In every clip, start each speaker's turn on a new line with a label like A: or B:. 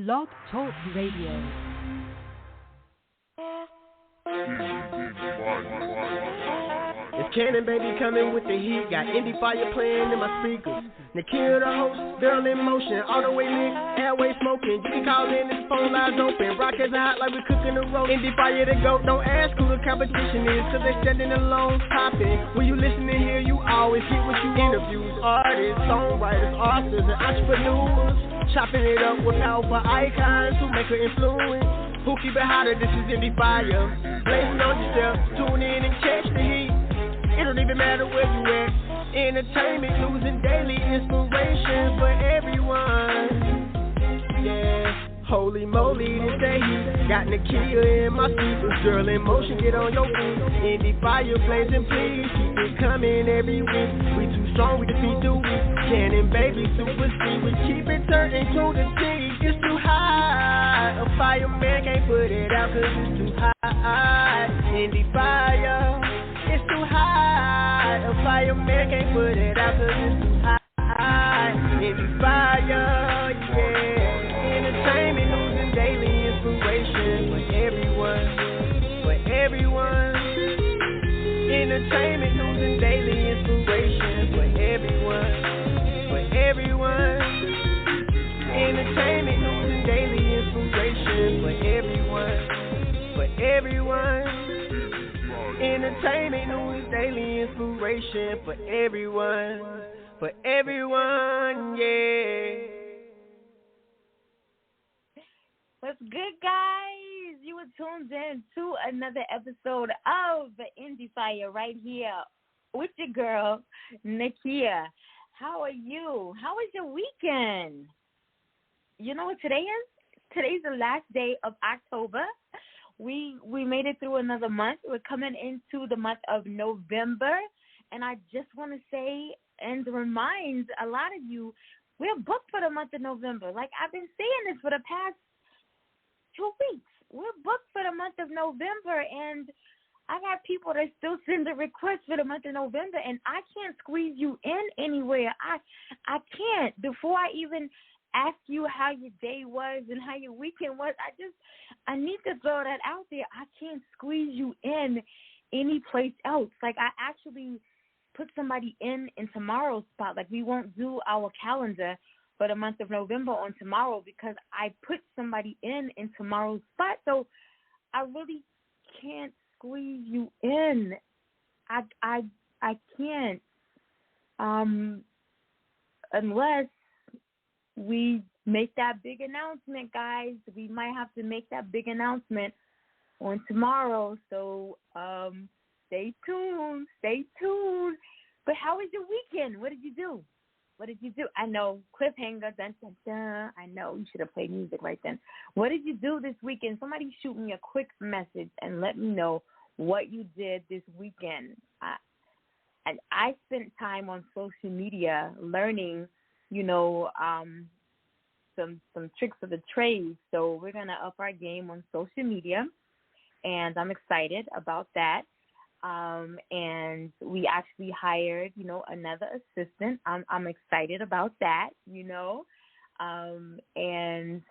A: Blog Talk Radio.
B: It's Cannon Baby coming with the heat. Got Endie Fiya playing in my speakers. Nakia the host, girl in motion. All the way lit, airway smoking. You can call in, this phone lines open. Rockets are hot like we cooking the roast. Endie Fiya the GOAT. Don't ask who the competition is, cause they standing alone popping. When you listen to hear, you always get what you want. Interviews, artists, songwriters, authors, and entrepreneurs. Chopping it up with powerful icons who make an influence. Who keep it hotter, this is Endie Fiya. Blazing on yourself, tune in and catch the heat. It don't even matter where you at. Entertainment, news, and daily inspiration for everyone. Yeah, holy moly, this day heat. Got Nakia in my speakers. Girl in motion, get on your feet. Endie Fiya blazing, please keep it coming every week. We too strong, we defeat the weak. Cannon Baby, super speed. We keep it turning to the T. It's too high. A fireman can't put it out 'cause it's too high. Endie Fiya. It's too high, a fireman can't put it out 'cause it's too high. Endie Fiya, yeah. Entertainment, news, and daily inspiration for everyone, for everyone. Entertainment, news, and daily inspiration for everyone, for everyone. Entertainment, news, and daily inspiration for everyone, for everyone. Entertainment, news, daily inspiration for everyone, yeah.
C: What's good, guys? You were tuned in to another episode of the Endie Fiya right here with your girl, Nakia. How are you? How was your weekend? You know what today is? Today's the last day of October. We made it through another month. We're coming into the month of November. And I just want to say and remind a lot of you, we're booked for the month of November. Like I've been saying this for the past 2 weeks. We're booked for the month of November. And I got people that still send a request for the month of November. And I can't squeeze you in anywhere. I can't. Before I even ask you how your day was and how your weekend was, I need to throw that out there. I can't squeeze you in any place else. Like I actually put somebody in tomorrow's spot. Like we won't do our calendar for the month of November on tomorrow because I put somebody in tomorrow's spot. So I really can't squeeze you in. I can't unless we make that big announcement, guys. We might have to make that big announcement on tomorrow. So stay tuned. But how was your weekend? What did you do? I know, cliffhanger, dun, dun, dun. I know, you should have played music right then. What did you do this weekend? Somebody shoot me a quick message and let me know what you did this weekend. I spent time on social media learning, some tricks of the trade. So we're going to up our game on social media, and I'm excited about that. And we actually hired, another assistant. I'm excited about that, and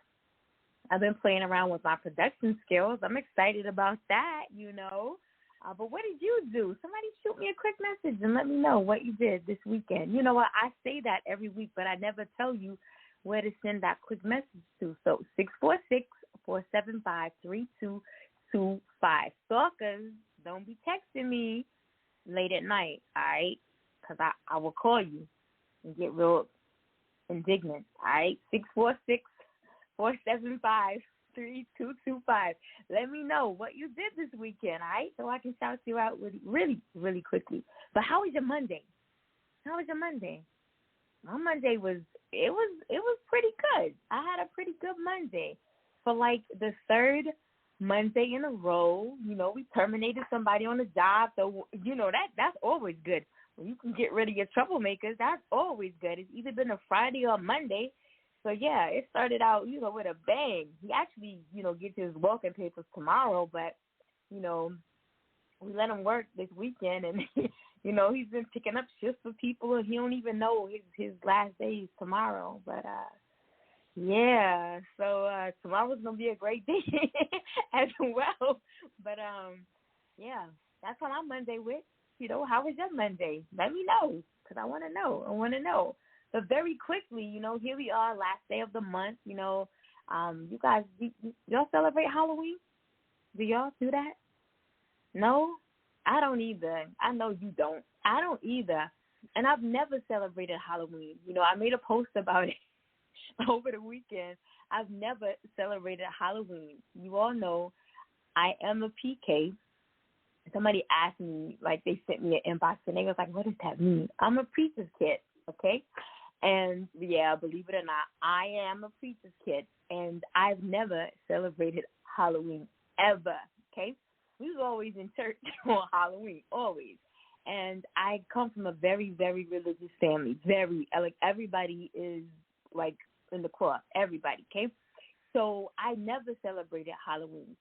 C: I've been playing around with my production skills. I'm excited about that, But what did you do? Somebody shoot me a quick message and let me know what you did this weekend. You know what? I say that every week, but I never tell you where to send that quick message to. So 646-475-3225. Stalkers, don't be texting me late at night, all right? Because I will call you and get real indignant, all right? 646-475-3225. Let me know what you did this weekend, all right? So I can shout you out really, really quickly. But how was your Monday? My Monday was pretty good. I had a pretty good Monday. For like the third Monday in a row, we terminated somebody on the job. So, that's always good. When you can get rid of your troublemakers, that's always good. It's either been a Friday or a Monday. So, yeah, it started out, with a bang. He actually, gets his walking papers tomorrow, but, we let him work this weekend, and he's been picking up shifts for people, and he don't even know his last day is tomorrow. But Yeah, so tomorrow's gonna be a great day as well. But yeah, that's how my Monday went. How was your Monday? Let me know, because I want to know. But very quickly, here we are, last day of the month. You guys, y'all celebrate Halloween? Do y'all do that? No? I don't either. I know you don't. I don't either. And I've never celebrated Halloween. I made a post about it over the weekend. I've never celebrated Halloween. You all know I am a PK. Somebody asked me, like they sent me an inbox, and they was like, what does that mean? I'm a preacher's kid, okay? And, yeah, believe it or not, I am a preacher's kid, and I've never celebrated Halloween ever, okay? We was always in church on Halloween, always. And I come from a very, very religious family, everybody is, in the cross, everybody, okay? So I never celebrated Halloween.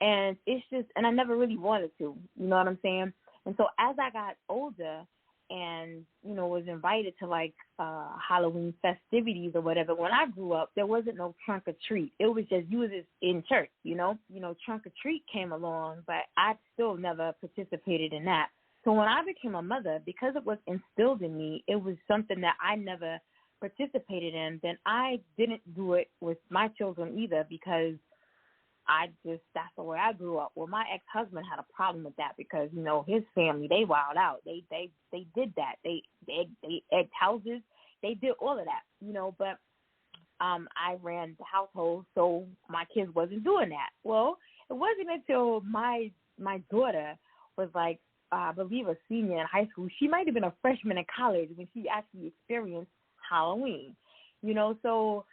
C: And it's just, and I never really wanted to, you know what I'm saying? And so as I got older and, was invited to Halloween festivities or whatever, when I grew up, there wasn't no trunk or treat. It was just, you was just in church, trunk or treat came along, but I still never participated in that. So when I became a mother, because it was instilled in me, it was something that I never participated in, then I didn't do it with my children either, because that's the way I grew up. Well, my ex-husband had a problem with that because, his family, they wild out. They did that. They egged houses. They did all of that, but I ran the household, so my kids wasn't doing that. Well, it wasn't until my daughter was I believe a senior in high school. She might have been a freshman in college when she actually experienced Halloween, so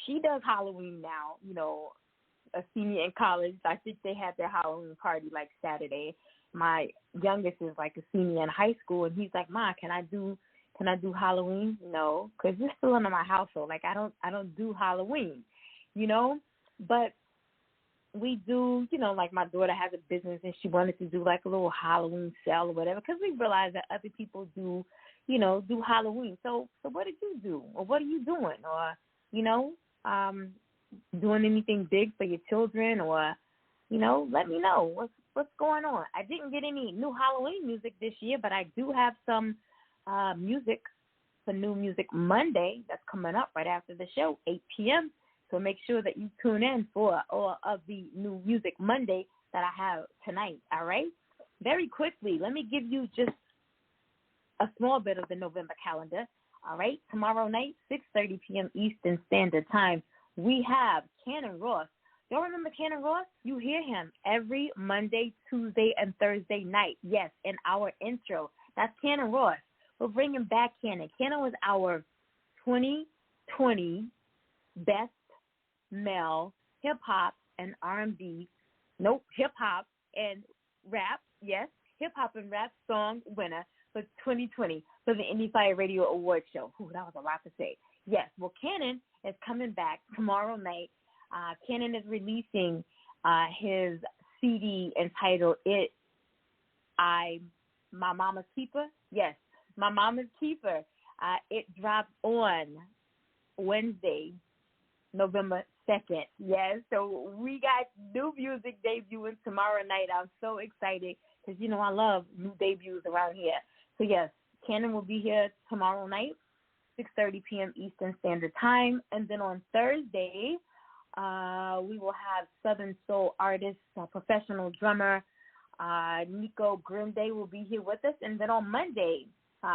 C: she does Halloween now, a senior in college. I think they had their Halloween party Saturday. My youngest is a senior in high school, and he's like, Ma, can I do Halloween? No, because you're still under my household. I don't do Halloween, but we do, my daughter has a business and she wanted to do a little Halloween sale or whatever, because we realized that other people do, do Halloween. So what did you do? Or what are you doing? Or, doing anything big for your children? Or, let me know what's going on. I didn't get any new Halloween music this year, but I do have some music for New Music Monday that's coming up right after the show, 8 p.m., so make sure that you tune in for all of the New Music Monday that I have tonight, all right? Very quickly, let me give you just a small bit of the November calendar, all right? Tomorrow night, 6:30 p.m. Eastern Standard Time, we have Cannon Ross. Y'all remember Cannon Ross? You hear him every Monday, Tuesday, and Thursday night. Yes, in our intro. That's Cannon Ross. We're bringing back Cannon. Cannon was our 2020 best male hip-hop and R&B, hip-hop and rap, yes, hip-hop and rap song winner for 2020 for the Endie Fiya Radio Awards Show. Ooh, that was a lot to say. Yes, well, Cannon is coming back tomorrow night. Cannon is releasing his CD entitled My Mama's Keeper. Yes, My Mama's Keeper. It drops on Wednesday, November 2nd. Yes, so we got new music debuting tomorrow night. I'm so excited because, I love new debuts around here. So, yes, Cannon will be here tomorrow night, 6:30 p.m. Eastern Standard Time. And then on Thursday, we will have Southern Soul artist, professional drummer, Nico Grinde will be here with us. And then on Monday,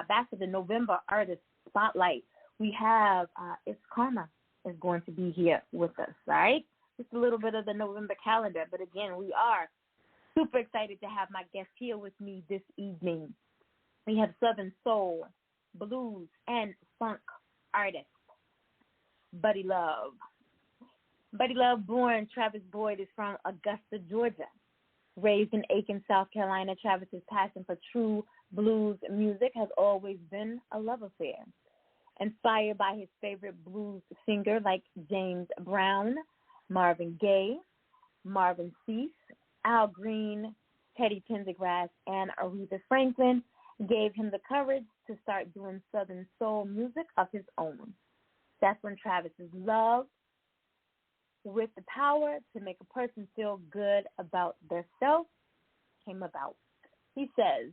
C: back to the November Artist Spotlight, we have It's Karma is going to be here with us, all right? Just a little bit of the November calendar. But again, we are super excited to have my guest here with me this evening. We have Southern Soul, Blues, and Funk artist, Buddy Luv. Buddy Luv, born Travis Boyd, is from Augusta, Georgia. Raised in Aiken, South Carolina, Travis's passion for true blues music has always been a love affair. Inspired by his favorite blues singer like James Brown, Marvin Gaye, Marvin Sease, Al Green, Teddy Pendergrass, and Aretha Franklin, gave him the courage to start doing Southern soul music of his own. That's when Travis's love with the power to make a person feel good about themselves came about. He says,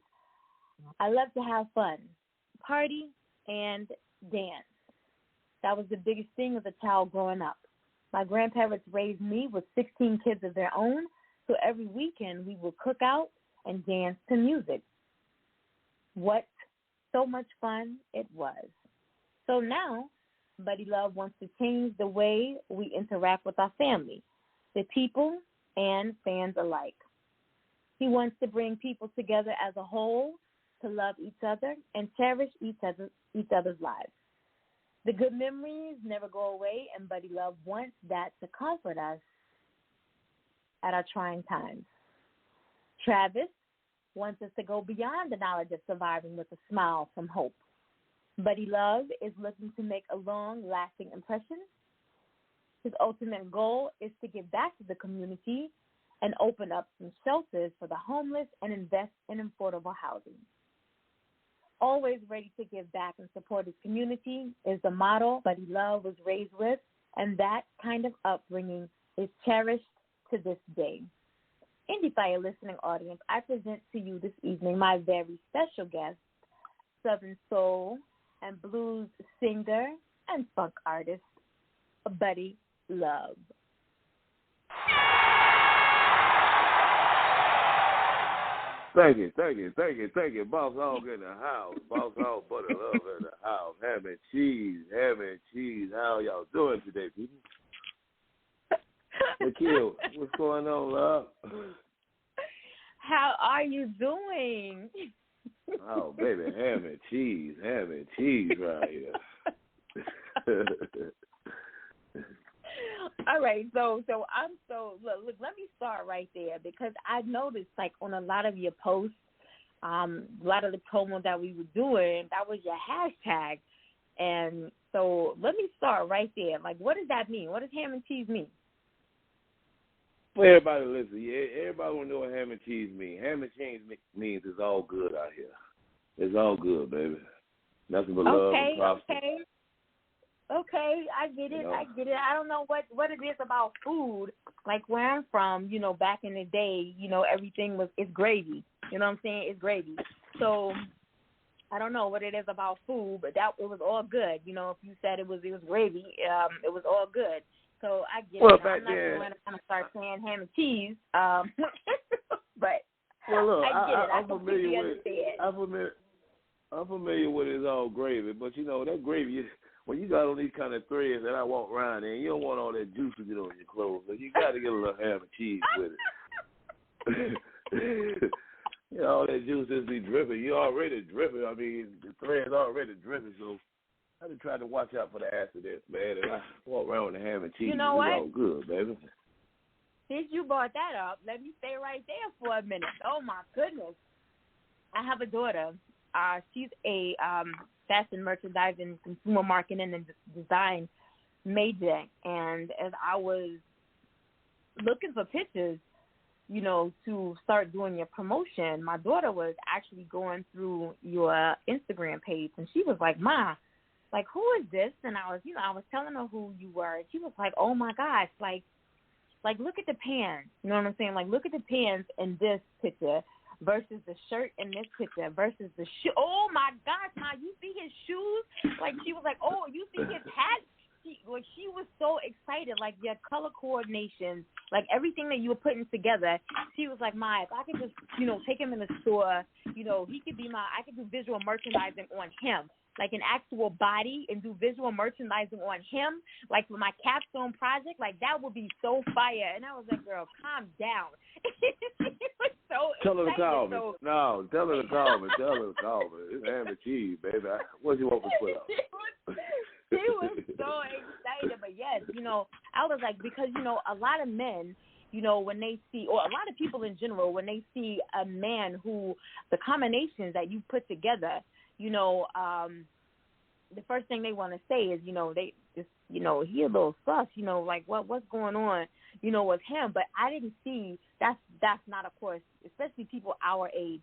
C: I love to have fun, party, and dance. That was the biggest thing as a child growing up. My grandparents raised me with 16 kids of their own, so every weekend we would cook out and dance to music. What so much fun it was. So now, Buddy Luv wants to change the way we interact with our family, the people and fans alike. He wants to bring people together as a whole to love each other and cherish each other's lives. The good memories never go away, and Buddy Luv wants that to comfort us at our trying times. Travis wants us to go beyond the knowledge of surviving with a smile from hope. Buddy Luv is looking to make a long-lasting impression. His ultimate goal is to give back to the community and open up some shelters for the homeless and invest in affordable housing. Always ready to give back and support his community is the motto Buddy Luv was raised with, and that kind of upbringing is cherished to this day. Endie Fiya listening audience, I present to you this evening my very special guest, Southern soul and blues singer and funk artist, Buddy Luv.
D: Thank you. Boss Hog in the house. Boss Hog, Buddy Luv in the house. Ham and cheese. How y'all doing today, people? Nikhil, what's going on, love?
C: How are you doing?
D: Oh, baby, ham and cheese right here.
C: All right, so look, let me start right there because I noticed like on a lot of your posts, a lot of the promo that we were doing, that was your hashtag. And so let me start right there. Like, what does that mean? What does ham and cheese mean?
D: Well, everybody listen. Yeah, everybody want to know what ham and cheese means. Ham and cheese means it's all good out here. It's all good, baby. Nothing but love and prosperity.
C: Okay, I get it. I don't know what it is about food. Like where I'm from, back in the day, everything it's gravy. You know what I'm saying? It's gravy. So I don't know what it is about food, but it was all good. If you said it was gravy, it was all good. So I get it. I'm not going to start saying ham and cheese, but I get it. I'm
D: familiar with it's all gravy, but that gravy. When you got on these kind of threads that I walk around in, you don't want all that juice to get on your clothes. So you got to get a little ham and cheese with it. All that juice just be dripping. You already dripping. I mean, the thread's already dripping. So I just try to watch out for the accidents, man. And I walk around with the ham and cheese.
C: You know what?
D: It's all good, baby.
C: Since you brought that up, let me stay right there for a minute. Oh, my goodness. I have a daughter. She's a fashion merchandising, consumer marketing, and design major. And as I was looking for pictures, to start doing your promotion, my daughter was actually going through your Instagram page, and she was like, "Ma, like, who is this?" And I was telling her who you were, and she was like, "Oh my gosh, like look at the pants." You know what I'm saying? Like, look at the pants in this picture versus the shirt in this picture versus the shoe. Oh, my gosh, Ma, you see his shoes? Like, she was like, oh, you see his hat? She was so excited, like, your color coordination, like, everything that you were putting together. She was like, Ma, if I could just, take him in the store, he could be I could do visual merchandising on him, like an actual body, and do visual merchandising on him, like for my capstone project, like that would be so fire. And I was like, girl, calm down.
D: Tell her to call me. No, tell her to call me. It's ham and cheese, baby. What do you want me to put up?
C: She was so excited. But yes, I was like, because, a lot of men, when they see, or a lot of people in general, when they see a man who, the combinations that you put together, the first thing they want to say is, they just, he a little sus, like what's going on, with him. But I didn't see that's not, of course, especially people our age.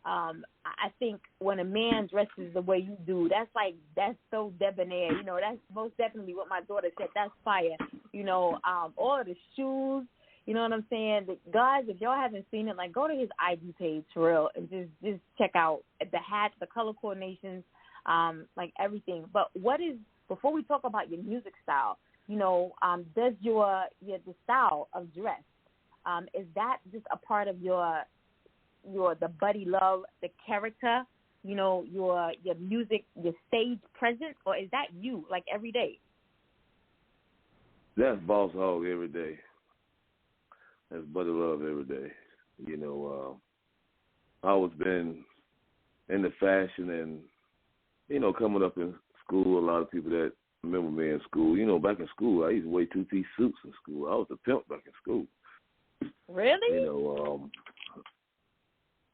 C: I think when a man dresses the way you do, that's so debonair. You know, that's most definitely what my daughter said. That's fire. You know, all of the shoes. You know what I'm saying? Guys, if y'all haven't seen it, like, go to his IG page for real and just check out the hats, the color coordinations, like everything. But before we talk about your music style, you know, does the style of dress, is that just a part of the Buddy Luv, the character, you know, your music, your stage presence, or is that you, like, every day?
D: That's Boss Hog every day. That's Buddy Luv every day. You know, I always been into fashion and, you know, coming up in school, a lot of people that remember me in school, you know, back in school, I used to wear two-piece suits in school. I was a pimp back in school.
C: Really?
D: You know,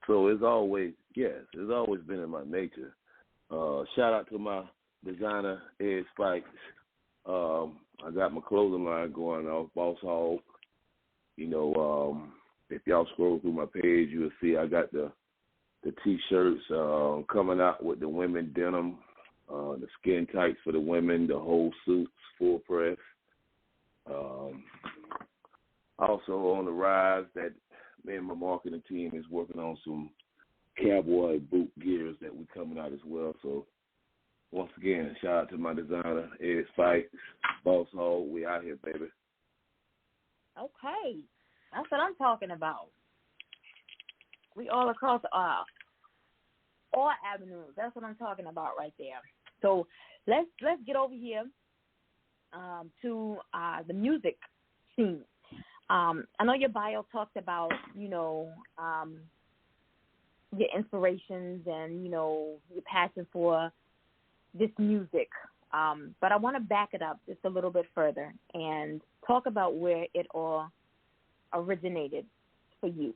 D: so it's always been in my nature. Shout out to my designer, Ed Spikes. I got my clothing line going off, Boss Hog. You know, if y'all scroll through my page, you'll see I got the T-shirts coming out with the women denim, the skin tights for the women, the whole suits, full press. Also on the rise that me and my marketing team is working on some cowboy boot gears that we coming out as well. So once again, shout out to my designer, Ed Spikes, Boss Hog. We out here, baby.
C: Okay, that's what I'm talking about. We all across all avenues. That's what I'm talking about right there. So let's get over here to the music scene. I know your bio talked about, you know, your inspirations and, you know, your passion for this music. But I want to back it up just a little bit further and talk about where it all originated for you.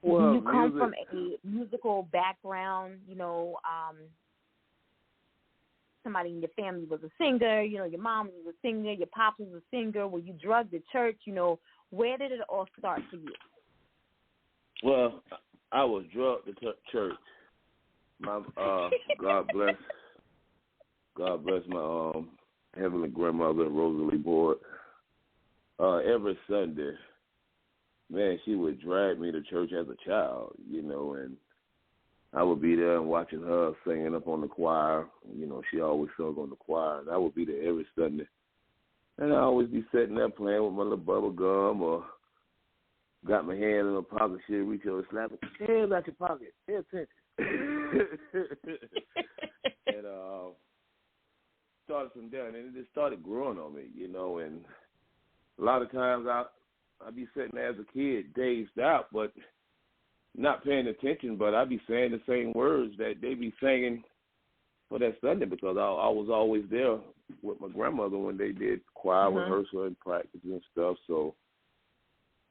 D: Well,
C: you come from a musical background, you know, somebody in your family was a singer, you know, your mom was a singer, your pops was a singer, were you drugged at church, you know, where did it all start for you?
D: Well, I was drugged to church. My God bless my heavenly grandmother, Rosalie Board. Every Sunday, man, she would drag me to church as a child, you know, and I would be there and watching her singing up on the choir. You know, she always sung on the choir, and I would be there every Sunday. And I'd always be sitting there playing with my little bubble gum or got my hand in my pocket, she'd reach over and slap it. Hands out your pocket. Pay attention. And started from there, and it just started growing on me, you know, and a lot of times I'd be sitting there as a kid, dazed out, but not paying attention, but I'd be saying the same words that they be singing for that Sunday because I was always there with my grandmother when they did choir rehearsal and practice and stuff, so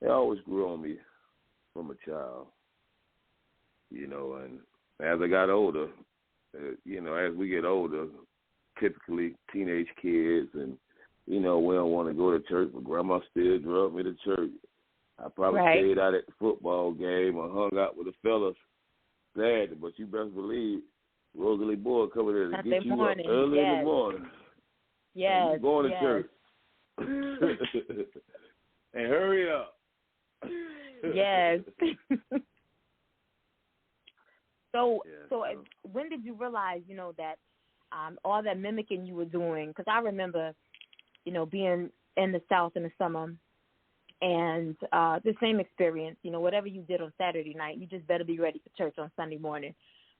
D: it always grew on me from a child, you know, and as I got older, you know, as we get older, typically teenage kids and, you know, we don't want to go to church, but grandma still drove me to church. I probably stayed out at the football game or hung out with the fellas Saturday, but you best believe Rosalie Boyd coming there to
C: Sunday
D: get you
C: morning.
D: up early in the morning.
C: Yes.
D: And going to church. And hurry up.
C: Yes. So when did you realize, you know, that all that mimicking you were doing? Because I remember, you know, being in the South in the summer and the same experience, you know, whatever you did on Saturday night, you just better be ready for church on Sunday morning.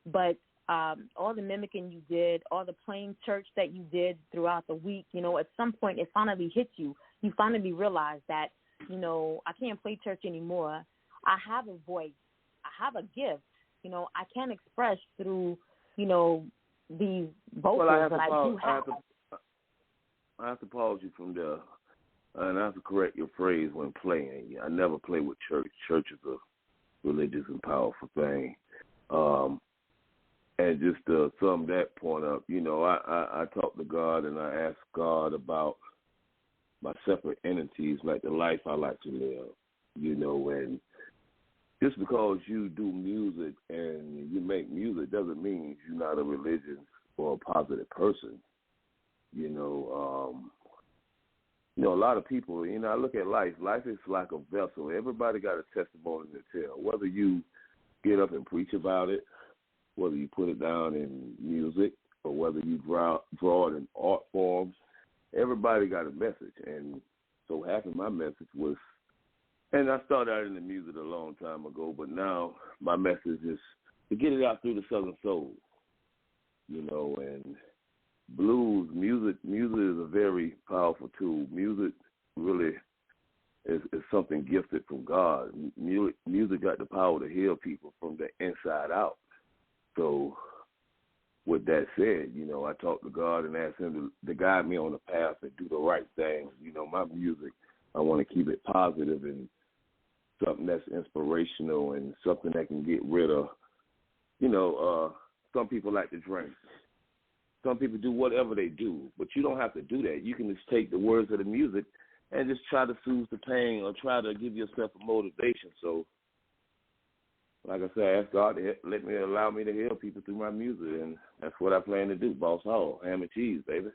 C: But all the mimicking you did, all the playing church that you did throughout the week, you know, at some point it finally hit you. You finally realized that, you know, I can't play church anymore. I have a voice. I have a gift. You know, I can express through, you know, these vocals that I do have.
D: I have to pause you from there, and I have to correct your phrase when playing. I never play with church. Church is a religious and powerful thing. And just to sum that point up, you know, I talk to God and I ask God about my separate entities, like the life I like to live, you know, and just because you do music and you make music doesn't mean you're not a religious or a positive person. A lot of people, I look at life. Life is like a vessel. Everybody got a testimony to tell. Whether you get up and preach about it, whether you put it down in music, or whether you draw it in art forms, everybody got a message. And so half of my message was, and I started out in the music a long time ago, but now my message is to get it out through the Southern soul, and blues, music is a very powerful tool. Music really is something gifted from God. Music got the power to heal people from the inside out. So with that said, I talk to God and ask him to guide me on the path and do the right thing. My music, I want to keep it positive and something that's inspirational and something that can get rid of, some people like to drink. Some people do whatever they do, but you don't have to do that. You can just take the words of the music and just try to soothe the pain or try to give yourself a motivation. So, like I said, ask God to allow me to heal people through my music, and that's what I plan to do. Boss Hall, ham and cheese, baby.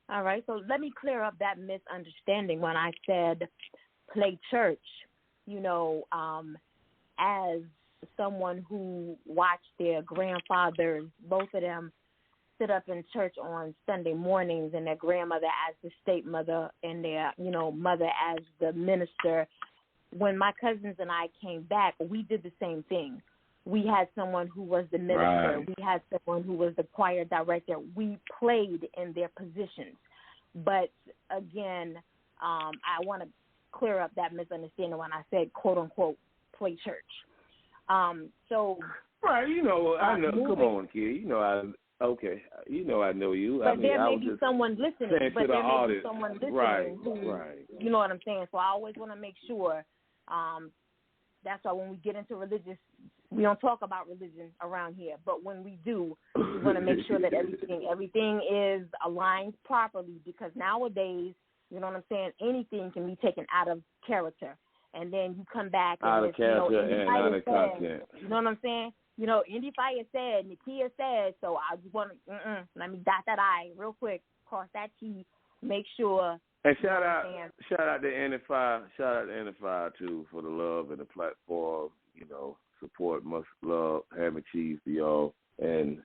C: All right, so let me clear up that misunderstanding when I said play church. As someone who watched their grandfathers, both of them, sit up in church on Sunday mornings, and their grandmother as the state mother and their, mother as the minister. When my cousins and I came back, we did the same thing. We had someone who was the minister.
D: Right.
C: We had someone who was the choir director. We played in their positions. But, again, I want to clear up that misunderstanding when I said, quote-unquote, play church. So
D: right, I know. Come on, kid. Okay. I know you.
C: But there may be someone listening. But there may be someone listening
D: right,
C: who,
D: right.
C: You know what I'm saying? So I always want to make sure. That's why when we get into religious, we don't talk about religion around here. But when we do, we want to make sure that everything is aligned properly, because nowadays, you know what I'm saying, anything can be taken out of character. And then you come back and
D: out of character and out of content.
C: You know what I'm saying? Endie Fiya said, Nakia said, so I just want to, let me dot that I real quick, cross that T, make sure.
D: And shout out to Endie Fiya too for the love and the platform. Support, much love, ham and cheese to y'all. And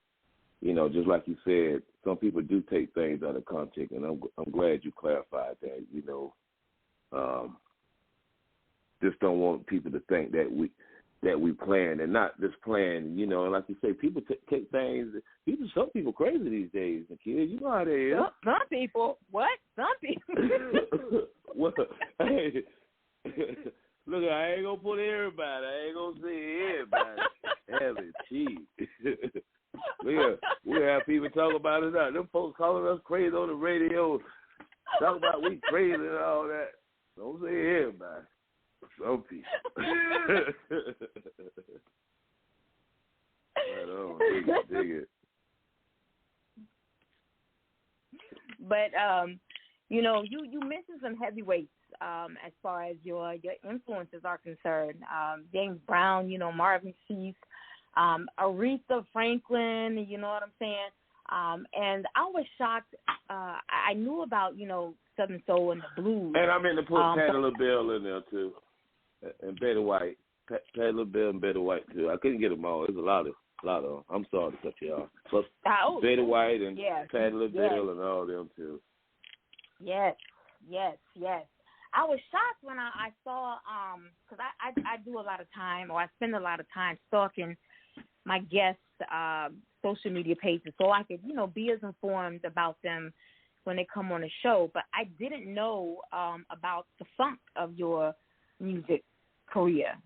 D: just like you said, some people do take things out of context, and I'm glad you clarified that. Just don't want people to think that we plan and not just plan. And like you say, people take things. Some people crazy these days, the kids. You know how they is.
C: Some people. What? Some people.
D: Well, hey, look, I ain't gonna put everybody. I ain't gonna say everybody. Heavy cheese. We have people talk about it now. Them folks calling us crazy on the radio. Talk about we crazy and all that. Don't say everybody. Some people. Right on. Dig it.
C: But you mentioned some heavyweights as far as your influences are concerned. James Brown, Marvin Sease, Aretha Franklin, you know what I'm saying? And I was shocked. I knew about, Southern Soul and the blues.
D: And I mean to put Patti LaBelle in there too. And Betty White. Patti LaBelle and Betty White too. I couldn't get them all. There's a lot of them. I'm sorry to cut you off. Plus Betty White and Patti LaBelle and all them too. Yes.
C: I was shocked when I saw, because I do a lot of time, or I spend a lot of time stalking my guests' social media pages, so I could, be as informed about them when they come on the show. But I didn't know about the funk of your music career.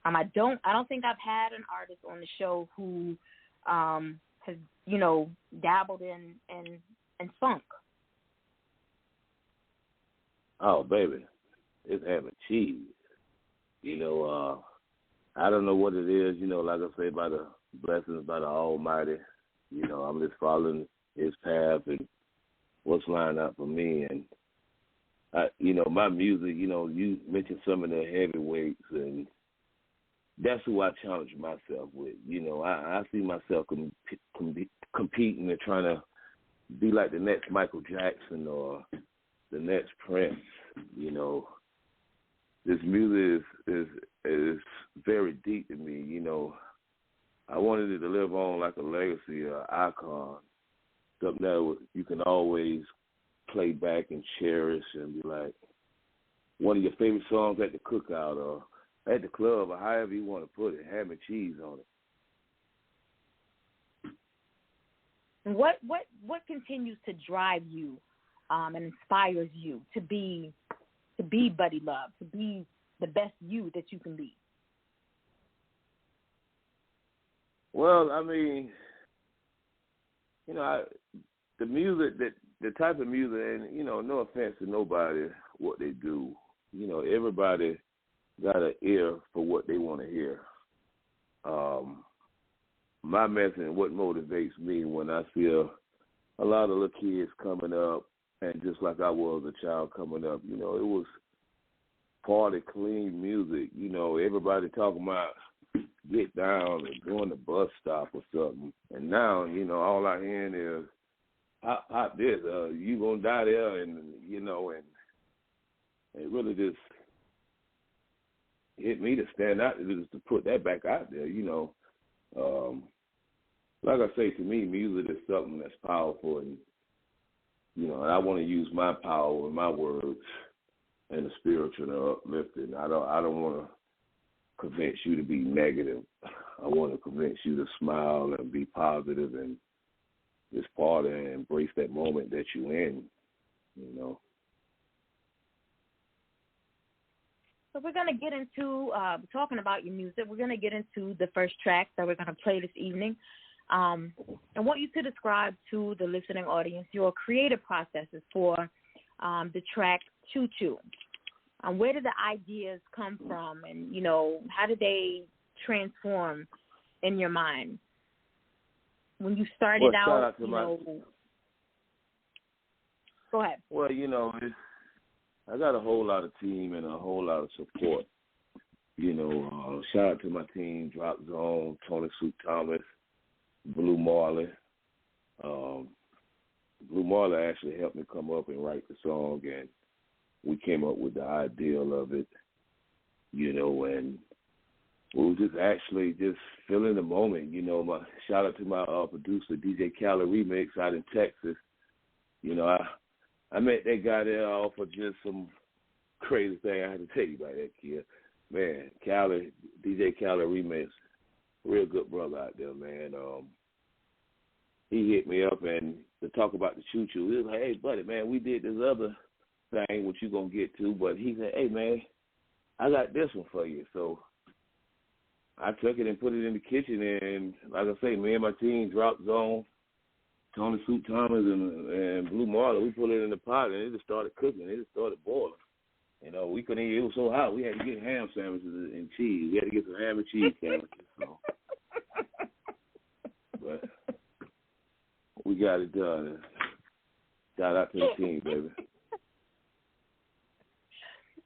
C: I don't think I've had an artist on the show who has, dabbled in funk.
D: Oh, baby, it's having cheese. I don't know what it is, like I say, by the blessings by the Almighty. I'm just following his path and what's lined up for me. And, my music, you mentioned some of the heavyweights, and that's who I challenge myself with. I see myself competing and trying to be like the next Michael Jackson or the next Prince. This music is very deep to me. I wanted it to live on like a legacy, an icon, something that you can always play back and cherish and be like one of your favorite songs at the cookout or at the club or however you want to put it, ham and cheese on it.
C: What continues to drive you and inspires you to be Buddy Luv, to be the best you that you can be?
D: Well, the music, the type of music, and, no offense to nobody, what they do. Everybody got an ear for what they want to hear. My message and what motivates me when I see a lot of little kids coming up, and just like I was a child coming up, it was party, clean music. Everybody talking about get down and going to bus stop or something. And now, all I hearing is pop this, you gonna die there, and and it really just hit me to stand out, just to put that back out there. Like I say, to me, music is something that's powerful, and and I want to use my power and my words and the spiritual and uplifting. I don't want to convince you to be negative. I want to convince you to smile and be positive and just party and embrace that moment that you're in,
C: So we're going to get into talking about your music. We're going to get into the first track that we're going to play this evening. I want you to describe to the listening audience your creative processes for the track Choo Choo. Where did the ideas come from, and, how did they transform in your mind? When you started out, go ahead.
D: Well, I got a whole lot of team and a whole lot of support. Shout out to my team, Drop Zone, Tony Sue Thomas, Blue Marley. Blue Marley actually helped me come up and write the song, and we came up with the ideal of it, and we were just actually just feeling the moment. My shout out to my producer, DJ Khaled Remix out in Texas. I met that guy there off of just some crazy thing I had to tell you about that kid. Man, DJ Khaled Remix, real good brother out there, man. He hit me up and to talk about the Choo Choo. He was like, hey, buddy, man, we did this other thing, which you going to get to, but he said, hey, man, I got this one for you. So I took it and put it in the kitchen, and like I say, me and my team, Drop Zone, Tony Sue Thomas, and Blue Marley, we put it in the pot, and it just started cooking. It just started boiling. We couldn't eat. It was so hot, we had to get ham sandwiches and cheese. We had to get some ham and cheese sandwiches. So. But we got it done. Shout out to the team, baby.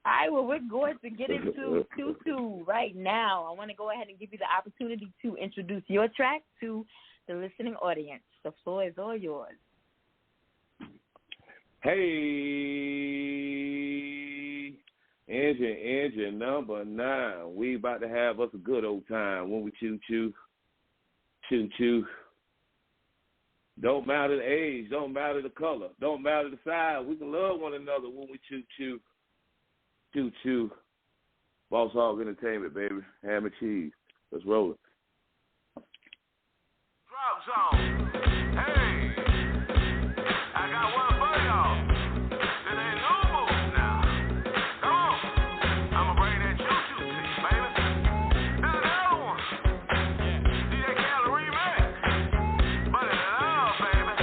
C: All right, well, we're going to get into Choo Choo right now. I want to go ahead and give you the opportunity to introduce your track to the listening audience. The floor is all yours.
D: Hey, engine number 9. We about to have us a good old time when we choo-choo. Choo-choo. Don't matter the age, don't matter the color, don't matter the size. We can love one another when we choo-choo. Choo-choo. Boss Hog Entertainment, baby. Ham and cheese. Let's roll it.
E: Drop Zone. Hey, I got one for y'all. It ain't no move now. Come on. I'ma bring that choo-choo to you, baby. There's another one. DJ Khaled Remix. Buddy Luv, baby.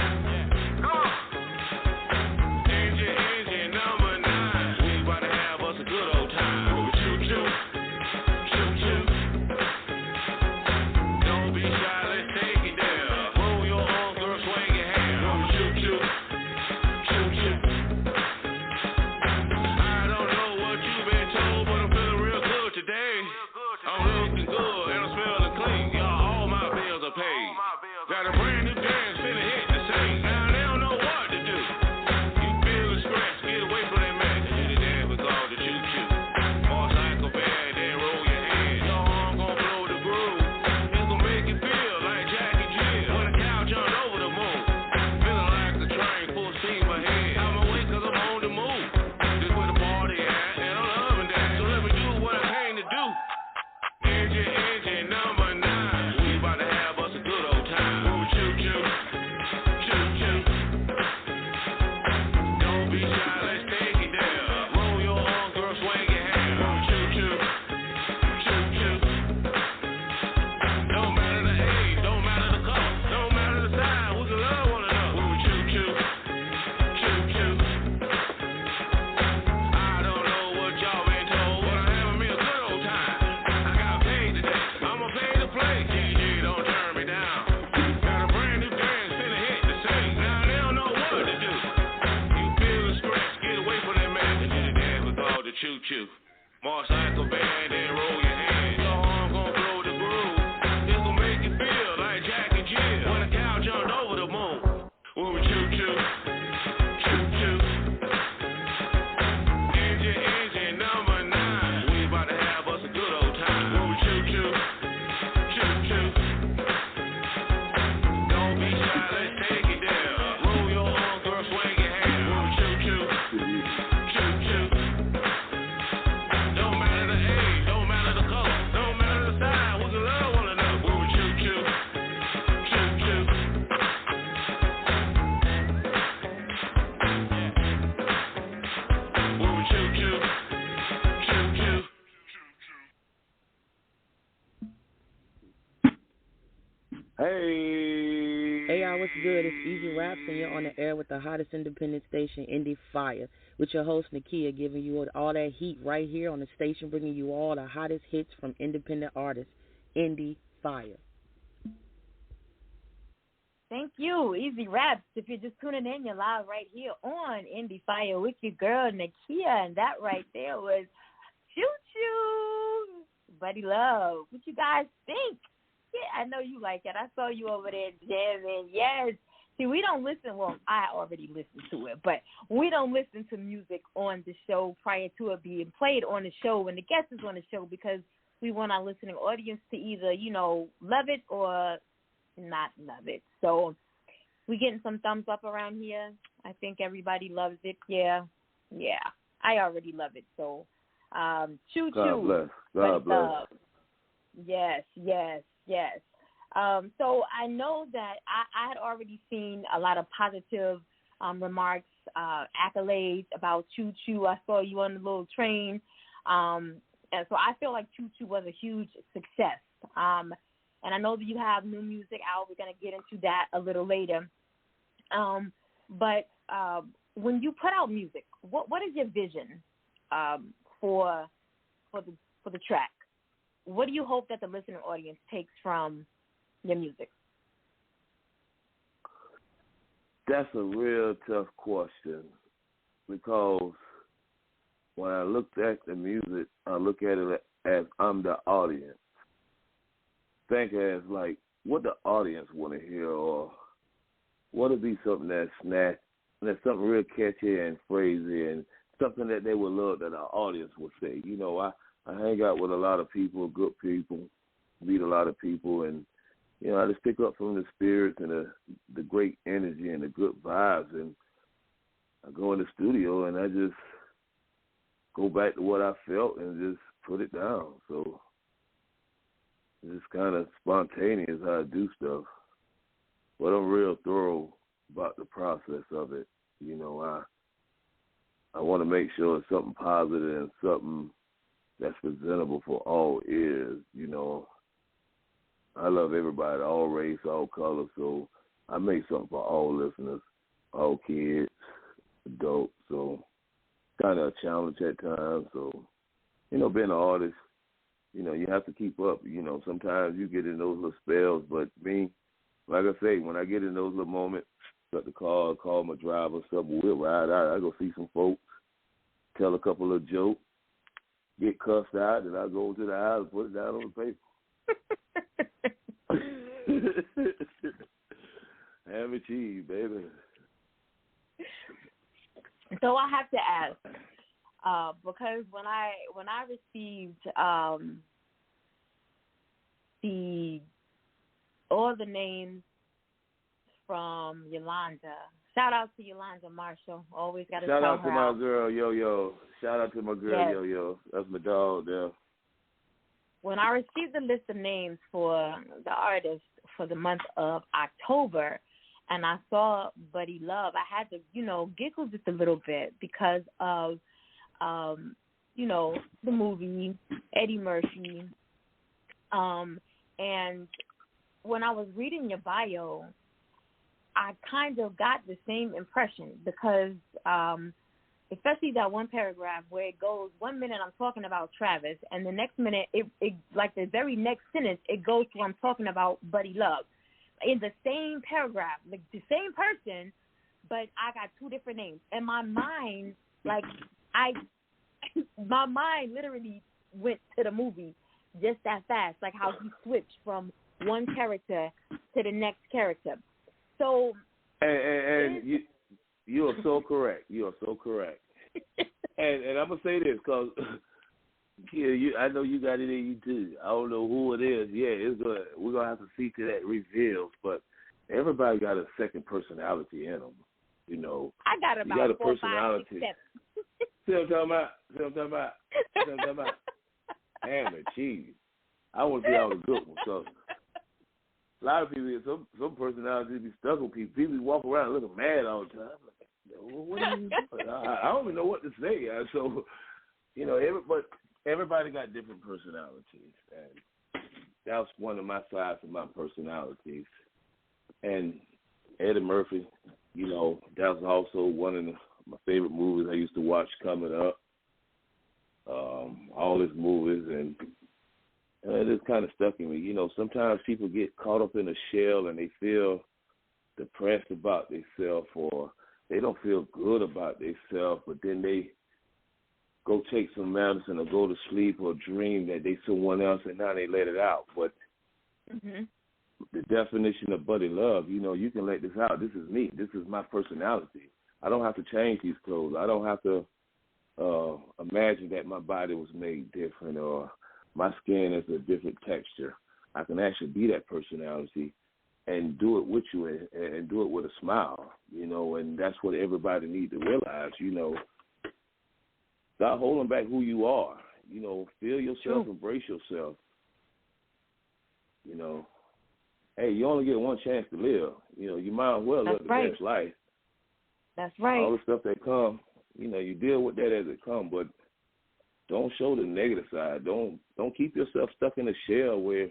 E: Come on. Engine number 9. We about to have us a good old time. Choo-choo. Choo-choo. Don't be shy, let's take it there. Roll your
F: good? It's Easy Raps, and you're on the air with the hottest independent station, Endie Fiya, with your host, Nakia, giving you all that heat right here on the station, bringing you all the hottest hits from independent artists, Endie Fiya.
C: Thank you, Easy Raps. If you're just tuning in, you're live right here on Endie Fiya with your girl, Nakia, and that right there was Choo Choo, Buddy Luv. What you guys think? Yeah, I know you like it. I saw you over there jamming. Yes. See, we don't listen. Well, I already listened to it, but we don't listen to music on the show prior to it being played on the show when the guest is on the show because we want our listening audience to either, love it or not love it. So we getting some thumbs up around here. I think everybody loves it. Yeah. I already love it. So, choo choo.
D: God bless. God bless.
C: Yes. So I know that I had already seen a lot of positive remarks, accolades about Choo Choo. I saw you on the little train. And so I feel like Choo Choo was a huge success. And I know that you have new music out. We're going to get into that a little later. But when you put out music, what is your vision for the track? What do you hope that the listening audience takes from your music?
D: That's a real tough question because when I looked at the music, I look at it as I'm the audience. Think as like what the audience want to hear, or what would be something that's something real catchy and phrasy and something that they would love that our audience would say. I hang out with a lot of people, good people, meet a lot of people, and I just pick up from the spirits and the great energy and the good vibes, and I go in the studio and I just go back to what I felt and just put it down. So it's just kind of spontaneous how I do stuff, but I'm real thorough about the process of it. I want to make sure it's something positive and something that's presentable for all ears. I love everybody, all race, all color, so I make something for all listeners, all kids, adults. So kind of a challenge at times. So, being an artist, you have to keep up. Sometimes you get in those little spells, but me, like I say, when I get in those little moments, cut the car, call my driver, something, we'll ride out. I go see some folks, tell a couple of jokes, get cussed out, and I go to the house and put it down on the paper. Ham and cheese, baby.
C: So I have to ask, because when I received all the names from Yolanda. Shout out to Yolanda Marshall. Always got to tell her.
D: Shout out to my girl, Yo-Yo. Shout out to my girl,
C: yes.
D: Yo-Yo. That's my dog there.
C: When I received the list of names for the artists for the month of October, and I saw Buddy Luv, I had to, giggle just a little bit because of, the movie, Eddie Murphy. And when I was reading your bio, I kind of got the same impression because especially that one paragraph where it goes, 1 minute I'm talking about Travis, and the next minute, it like the very next sentence, it goes to I'm talking about Buddy Luv. In the same paragraph, like the same person, but I got two different names. And my mind, my mind literally went to the movie just that fast, like how he switched from one character to the next character. So,
D: and you are so correct. You are so correct. and I'm gonna say this because I know you got it in you too. I don't know who it is. Yeah, we're gonna have to see to that reveals. But everybody got a second personality in them.
C: I got about
D: you got a
C: 4,
D: personality.
C: 5, 6, 7.
D: See what I'm talking about? Ham and cheese. I want to see all the good ones. So a lot of people, some personalities be stuck with people. People walk around looking mad all the time. Like, what are you doing? I don't even know what to say. So, but everybody got different personalities, and that's one of my sides of my personalities. And Eddie Murphy, you know, that was also one of my favorite movies I used to watch coming up. All his movies, and it just kind of stuck in me. You know, sometimes people get caught up in a shell and they feel depressed about themselves, or they don't feel good about themselves, but then they go take some medicine or go to sleep or dream that they someone else, and now they let it out. But the definition of Buddy Luv, you know, you can let this out. This is me. This is my personality. I don't have to change these clothes. I don't have to imagine that my body was made different or my skin is a different texture. I can actually be that personality and do it with you and do it with a smile, you know, and that's what everybody needs to realize, you know. Stop holding back who you are. You know, feel yourself, embrace yourself. You know, hey, you only get one chance to live. You know, you might as well live the best life.
C: That's right.
D: All the stuff that comes, you know, you deal with that as it comes, but don't show the negative side. Don't keep yourself stuck in a shell where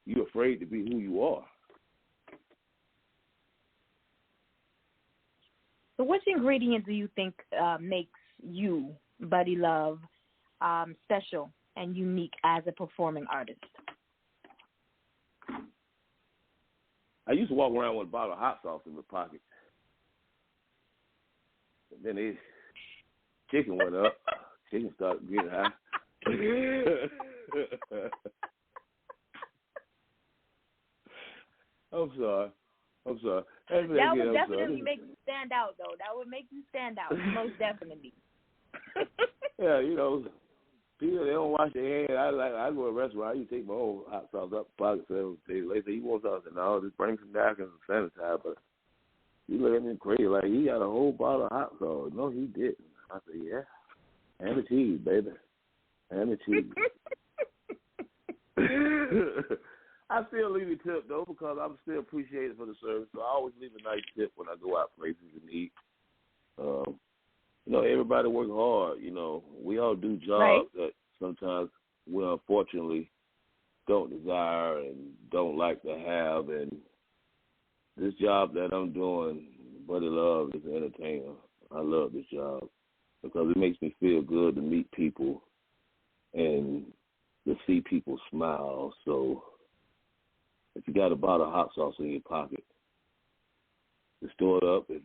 D: you're afraid to be who you are.
C: So which ingredient do you think makes you, Buddy Luv, special and unique as a performing artist?
D: I used to walk around with a bottle of hot sauce in my pocket. And then the chicken went up. Chicken started getting high. I'm sorry.
C: That would definitely make you stand out, though. That would make you stand out, most definitely.
D: Yeah, you know, people, they don't wash their hands. I go to a restaurant, I used to take my own hot sauce up pocket 7 days later. You want something? No, just bring some napkins and sanitize. But you look at me crazy, like he got a whole bottle of hot sauce. No, he didn't. I said, yeah. And the cheese, baby. And the cheese. I still leave a tip, though, because I'm still appreciated for the service. So I always leave a nice tip when I go out places and eat. You know, everybody work hard. You know, we all do jobs that sometimes we unfortunately don't desire and don't like to have. And this job that I'm doing, Buddy Luv, is entertainer. I love this job because it makes me feel good to meet people and to see people smile. So if you got a bottle of hot sauce in your pocket, just store it up. If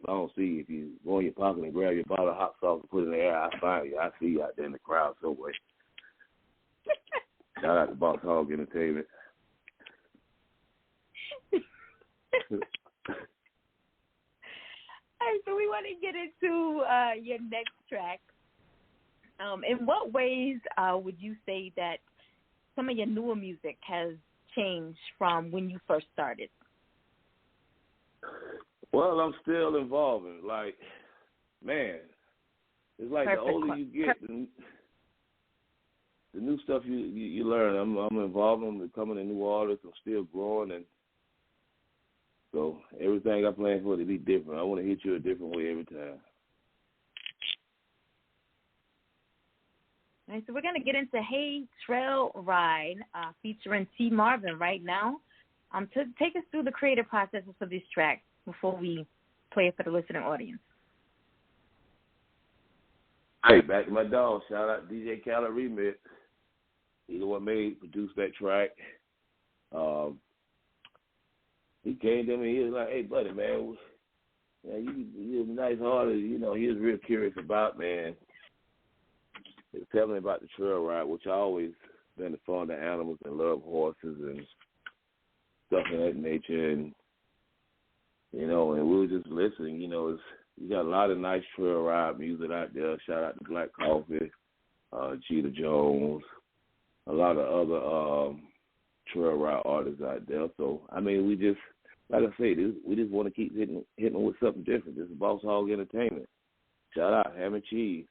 D: I don't see, if you go in your pocket and grab your bottle of hot sauce and put it in the air, I find you. I see you out there in the crowd somewhere. Shout out to Boss Hog Entertainment.
C: All right, so we want to get into your next track. In what ways would you say that some of your newer music has changed from when you first started?
D: Well, I'm still evolving. Like, man, it's like the older you get, the new stuff you learn. I'm involved. I'm becoming a new artist. I'm still growing, and so everything I plan for it to be different. I want to hit you a different way every time.
C: All right, so we're going to get into Hey Trail Ride featuring T. Marvin right now. To take us through the creative processes of this track before we play it for the listening audience.
D: Hey, back to my dog. Shout out to DJ Khaled Remix. He the one produced that track. He came to me. He was like, "Hey, buddy, man, you're a nice artist. You know, he was real curious about, man. He was telling me about the trail ride, which I always been fond of animals and love horses and stuff of that nature, and you know, and we were just listening. You know, you got a lot of nice trail ride music out there. Shout out to Black Coffee, Cheetah Jones, a lot of other trail ride artists out there. So I mean, we just, like I say, we just want to keep hitting with something different. This is Boss Hog Entertainment. Shout out Ham and Cheese.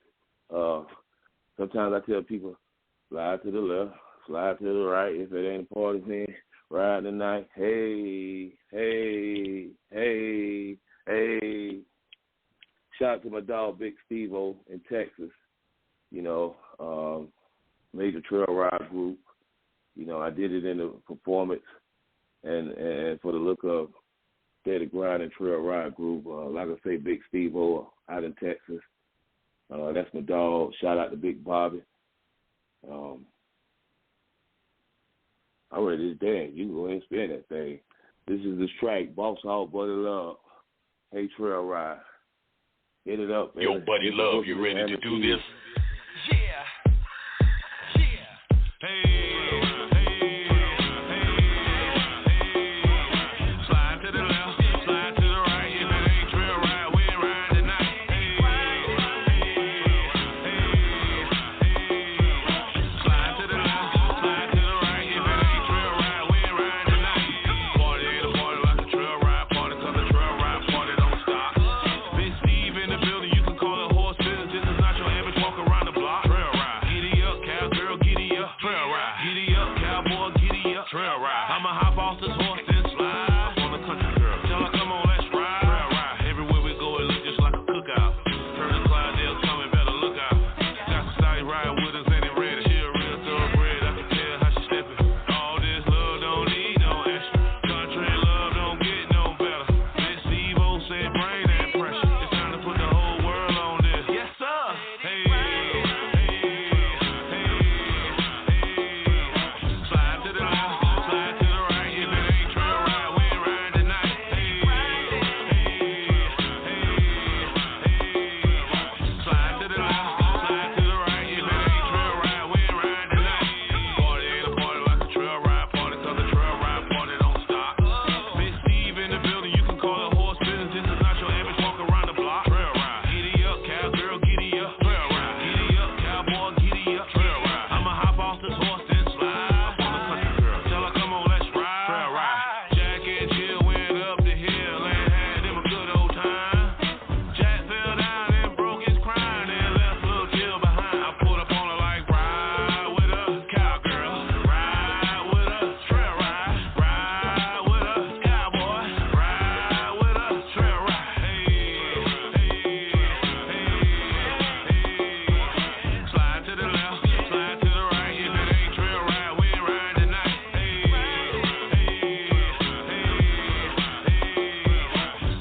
D: Sometimes I tell people, slide to the left, slide to the right. If it ain't a party thing, ride the night. Hey, hey, hey, hey. Shout out to my dog, Big Steve-O in Texas. You know, major trail ride group. You know, I did it in the performance and for the look of steady grinding trail ride group. Like I say, Big Steve-O out in Texas. That's my dog. Shout out to Big Bobby. I ready this dance. You can go ahead and spin that thing. This is the track, Boss Hog, Buddy Luv. Hey, Trail Ride. Get it up, baby.
E: Yo, Buddy Luv, you ready to do this? Yeah. Hey. Slide to the left, slide to the right. If it ain't trail ride, we ain't riding tonight. Slide to the left, slide to the right. If it ain't trail ride, we ain't riding tonight. Party ain't a party like a trail ride party, 'cause the trail ride party don't stop. Big Steve in the building, you can call it horse business. This is not your average walk around the block. Trail ride, giddy up, cowgirl, giddy up. Trail ride, giddy up, cowboy, giddy up. Trail ride, I'ma hop off this horse and slide on the country girl. Tell her, come on, let's ride. Trail ride, everywhere we go, it look just like a cookout. Turn the Clydesdale coming, better look out. Got some side ride with us, ain't it ready? She a real thoroughbred, I can tell how she stepping. All this love don't need no extra. Country love don't get no better. This Steve-O said bring that pressure. It's time to put the whole world on this. Yes, sir. Hey, slide to the left, slide to the right. If it ain't trail ride, we ain't riding tonight. Slide to the left, slide to the right. If it ain't trail ride, we ain't riding tonight. Party ain't a party like a trail ride party, 'cause the trail ride party don't stop. Big Steve in the building, you can call it horse business. This is not your average walk around the block. Trail ride, giddy up, cowgirl, giddy up. Trail ride, giddy up, cowboy, giddy up. Trail ride, I'ma hop off this horse and slide on the country girl. Tell her, come on, let's ride. Trail ride, Jack and Jill went up the hill and had them a good old time. Jack fell down and broke his crown and left little Jill behind. I pulled up on her like, ride with us, cowgirl. Ride with us, trail ride. Ride with us, cowboy. Ride with us, trail ride. Slide to the left, slide to the right. If it ain't trail ride, we ain't riding tonight.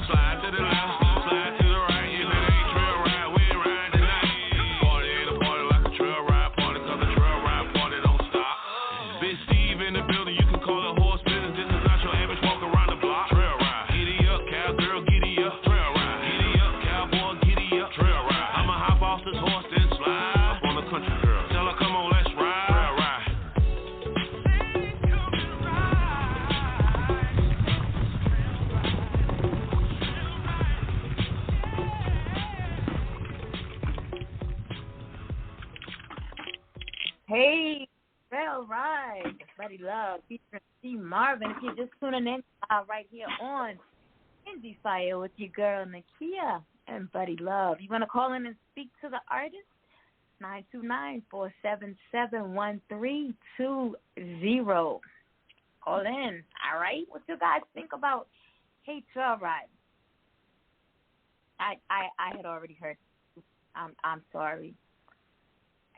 E: Slide to the left, slide to the right. If it ain't trail ride, we ain't riding tonight. Party ain't a party like a trail ride party, 'cause the trail ride party don't stop. Big Steve in the building, you can call it horse business. This is not your average walk around the block. Trail ride, giddy up, cowgirl, giddy up. Trail ride, giddy up, cowboy, giddy up. Trail ride, I'ma hop off this horse and slide on the country girl. Tell her, come on, let's ride. Trail ride.
C: Hey, Trail Ride, Buddy Luv, featuring Steve Marvin. If you're just tuning in right here on Endie Fiya with your girl Nakia and Buddy Luv. You want to call in and speak to the artist? 929-477-1320. Call in, all right? What you guys think about Hey Trail Ride? I had already heard. I'm sorry.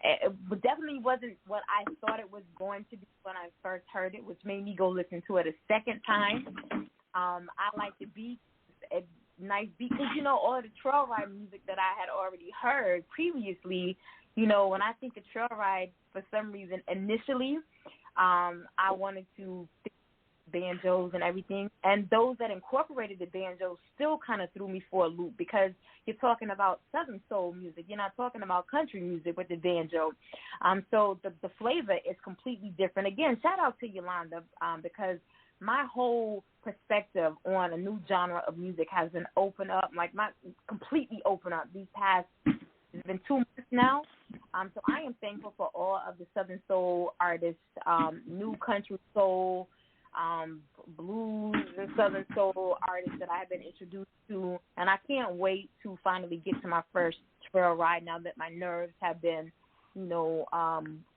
C: It definitely wasn't what I thought it was going to be when I first heard it, which made me go listen to it a second time. I like the beat, a nice beat, because, you know, all the trail ride music that I had already heard previously, you know, when I think of trail ride, for some reason, initially, I wanted to think banjos and everything, and those that incorporated the banjos still kind of threw me for a loop, because you're talking about Southern soul music. You're not talking about country music with the banjo. So the flavor is completely different. Again, shout out to Yolanda, because my whole perspective on a new genre of music has been opened up, completely opened up these past, it's been 2 months now. So I am thankful for all of the Southern soul artists, new country soul, blues and Southern soul artists that I've been introduced to, and I can't wait to finally get to my first trail ride now that my nerves have been, you know,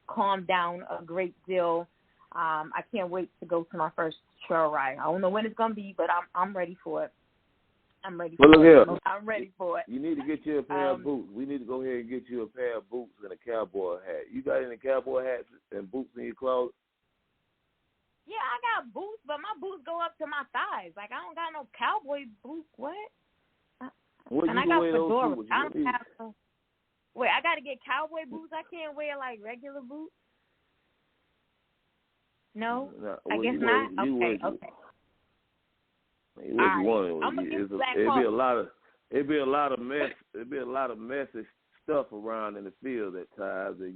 C: calmed down a great deal. I can't wait to go to my first trail ride. I don't know when it's gonna be, but I'm ready for it. I'm ready for it. I'm ready for it.
D: You need to get you a pair of boots. We need to go ahead and get you a pair of boots and a cowboy hat. You got any cowboy hats and boots in your closet?
C: Yeah, I got boots, but my boots go up to my thighs. Like, I don't got no cowboy boots. What? And I got fedoras. I don't have no. Wait, I got to get cowboy boots? I can't wear, like, regular boots? No? I guess not? Okay.
D: It'd be a lot of messy stuff around in the field at times, and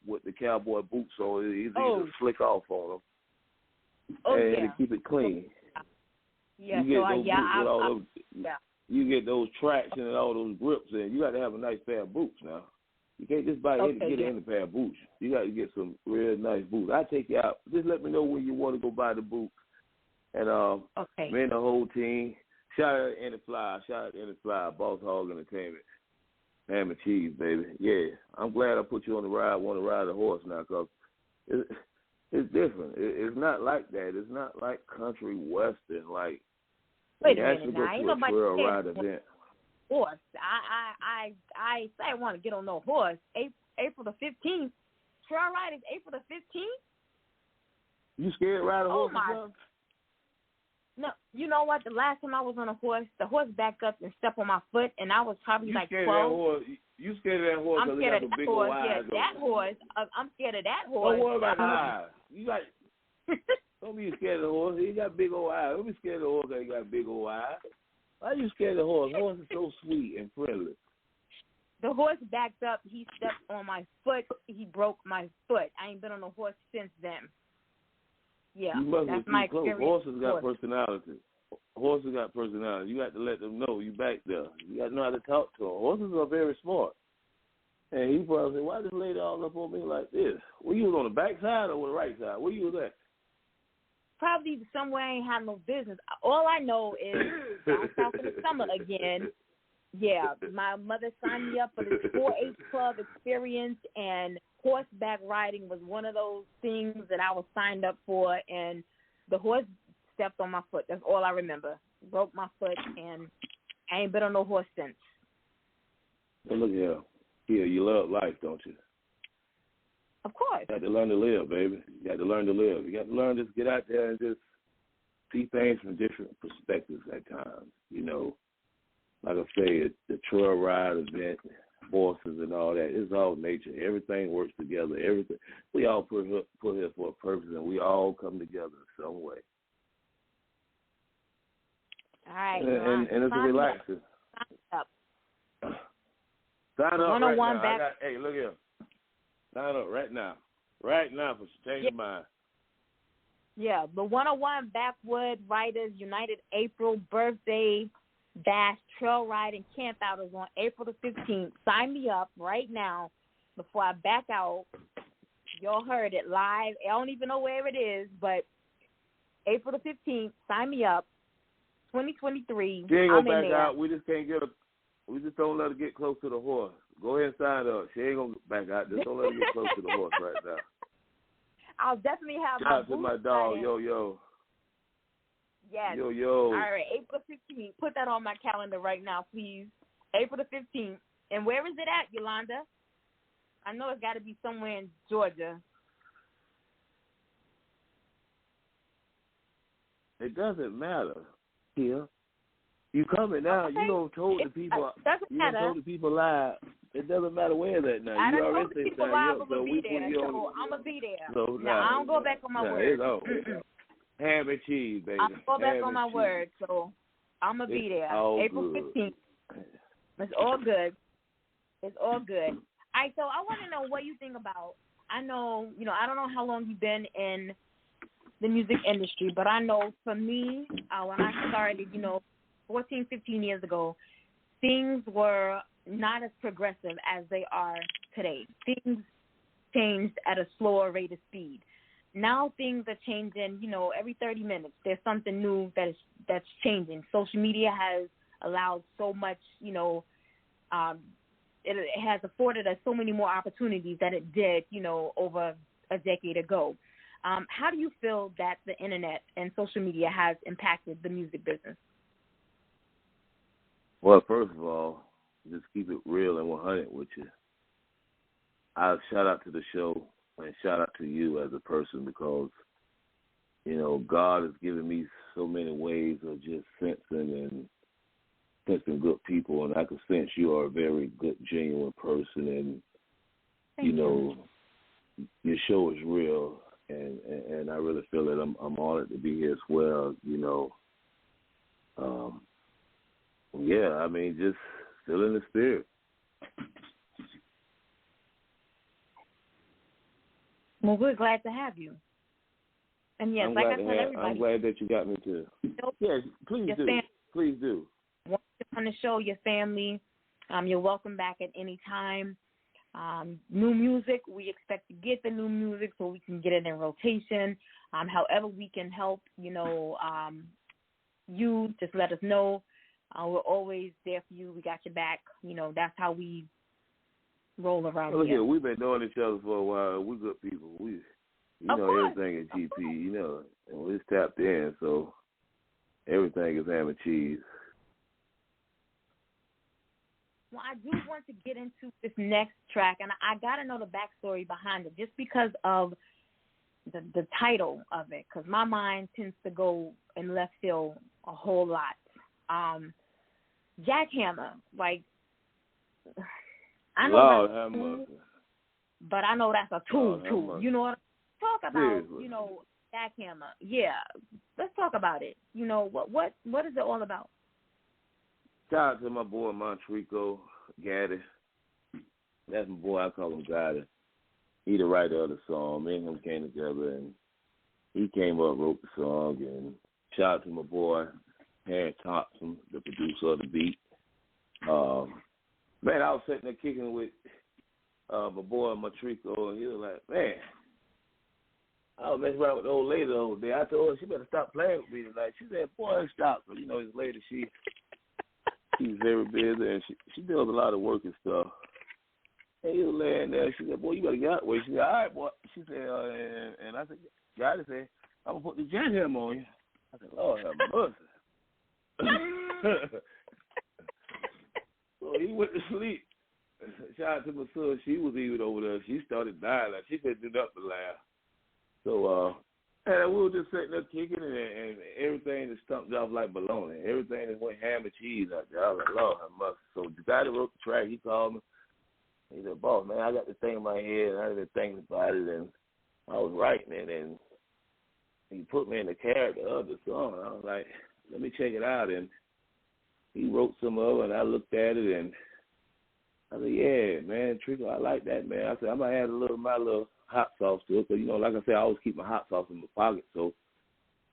D: with the cowboy boots on, it's easy to slick off on them. To keep it clean.
C: Yeah,
D: you get those traction and all those grips, and you got to have a nice pair of boots now. You can't just buy any pair of boots. You got to get some real nice boots. I take you out. Just let me know when you want to go buy the boots. And me and the whole team. Shout out to Endie Fiya, Boss Hog Entertainment. Ham and cheese, baby. Yeah, I'm glad I put you on the ride. Want to ride a horse now, because it's different. It's not like that. It's not like country western. Like,
C: wait a minute now.
D: Ain't nobody trail ride event.
C: Horse. I say I want to get on no horse. April the 15th. Trail ride is April the 15th.
D: You scared to ride a horse?
C: No, you know what? The last time I was on a horse, the horse backed up and stepped on my foot, and I was probably like 12.
D: You scared of that horse?
C: I'm scared of that horse. Yeah, that horse. I'm scared of that horse.
D: Don't worry about the eyes. You got. Don't be scared of the horse. He got big old eyes. Don't be scared of the horse that he got big old eyes. Why are you scared of the horse? The horse is so sweet and friendly.
C: The horse backed up. He stepped on my foot. He broke my foot. I ain't been on a horse since then. Yeah, that's my experience.
D: Horses got personality. Horses got personality. You got to let them know you back there. You got to know how to talk to them. Horses are very smart. And he probably said, why this lady all up on me like this? Well, you was on the back side or the right side? Where you was at?
C: Probably somewhere I ain't had no business. All I know is down south in the summer again. Yeah, my mother signed me up for this 4-H club experience, and horseback riding was one of those things that I was signed up for, and the horse stepped on my foot. That's all I remember. Broke my foot, and I ain't been on no horse since.
D: Hey, look here. Yeah, you love life, don't you?
C: Of course.
D: You got to learn to live, baby. You got to learn to live. You got to learn to just get out there and just see things from different perspectives at times. Like I say, the trail ride event, horses and all that, it's all nature. Everything works together. Everything. We all put here for a purpose, and we all come together in some way.
C: All right.
D: And it's relaxing. Sign up right now. Hey, look here. Sign up right now. Right now for Change Your Mind.
C: Yeah, the 101 Backwood Riders United April Birthday Bash Trail Riding Camp Out is on April the 15th. Sign me up right now before I back out. Y'all heard it live. I don't even know where it is, but April the 15th, sign me up. 2023.
D: She ain't gonna back out. We just can't we just don't let her get close to the horse. Go ahead and sign up. She ain't gonna back out. Just don't let her get close to the horse right now.
C: I'll definitely have
D: Shout out to my dog, Yo.
C: Yes.
D: Yo.
C: All right, April 15th. Put that on my calendar right now, please. April the 15th. And where is it at, Yolanda? I know it's got to be somewhere in Georgia.
D: It doesn't matter. Here, you coming now? Okay. You don't told the people. You don't told the people live. It doesn't matter where it's at now.
C: I
D: you
C: already said sign you up, so we put you on. So I'm gonna be there. So now I don't go back on my word.
D: Ham and cheese, baby.
C: I don't go back on my word, so I'm gonna be there. April 15th. It's all good. It's all good. All right, so I want to know what you think about. I know, I don't know how long you've been in the music industry, but I know for me, when I started, 14, 15 years ago, things were not as progressive as they are today. Things changed at a slower rate of speed. Now things are changing, every 30 minutes. There's something new that's changing. Social media has allowed so much, it has afforded us so many more opportunities than it did, over a decade ago. How do you feel that the internet and social media has impacted the music business?
D: Well, first of all, just keep it real and 100 with you. I'll shout out to the show and shout out to you as a person, because you know, God has given me so many ways of just sensing good people, and I can sense you are a very good, genuine person, and you know, your show is real, and I really feel that I'm honored to be here as well, you know. Yeah, I mean, just feeling the spirit.
C: Well, we're glad to have you. And yes, like I told everybody,
D: I'm glad that you got me too. Yes, please do. Please do.
C: Want you on the show, your family. You're welcome back at any time. New music, we expect to get the new music so we can get it in rotation. However we can help, you know, you just let us know. We're always there for you. We got your back. You know, that's how we roll around here.
D: We've been knowing each other for a while. We're good people. We know everything at GP, you know, and we're just tapped in, so everything is ham and cheese.
C: Well, I do want to get into this next track, and I got to know the backstory behind it just because of the title of it, because my mind tends to go in left field a whole lot. Jackhammer, like, I know that's cool, but I know that's a tool, too. You know what? Talk about, you know, Jackhammer. Yeah, let's talk about it. You know, what is it all about?
D: Shout out to my boy Montrico Gaddy. That's my boy. I call him Gaddy. He the writer of the song. Me and him came together, and he came up, wrote the song. And shout out to my boy Harry Thompson, the producer of the beat. Man, I was sitting there kicking with my boy Montrico, and he was like, man, I was messing around with the old lady the whole day. I told her she better stop playing with me tonight. She said, boy, stop. But, you know, this lady, she's very busy, and she does a lot of work and stuff. And he was laying there. She said, boy, you better get out of the way. She said, all right, boy. She said, and I said, God said, I'm going to put the jackhammer on you. I said, Lord have mercy. So he went to sleep. Shout out to my son. She was even over there. She started dying. Like, she couldn't do nothing but laugh. So, and we were just sitting there kicking, and everything just stumped off like bologna. Everything just went ham and cheese out there. I was like, Lord have mercy. So the guy that wrote the track, he called me. He said, boss, man, I got this thing in my head, and I been thinking about it, and I was writing it, and he put me in the character of the song. I was like, let me check it out, and he wrote some of it, and I looked at it, and I said, yeah, man, Trico, I like that, man. I said, I might add my little hot sauce to it, because, you know, like I said, I always keep my hot sauce in my pocket, so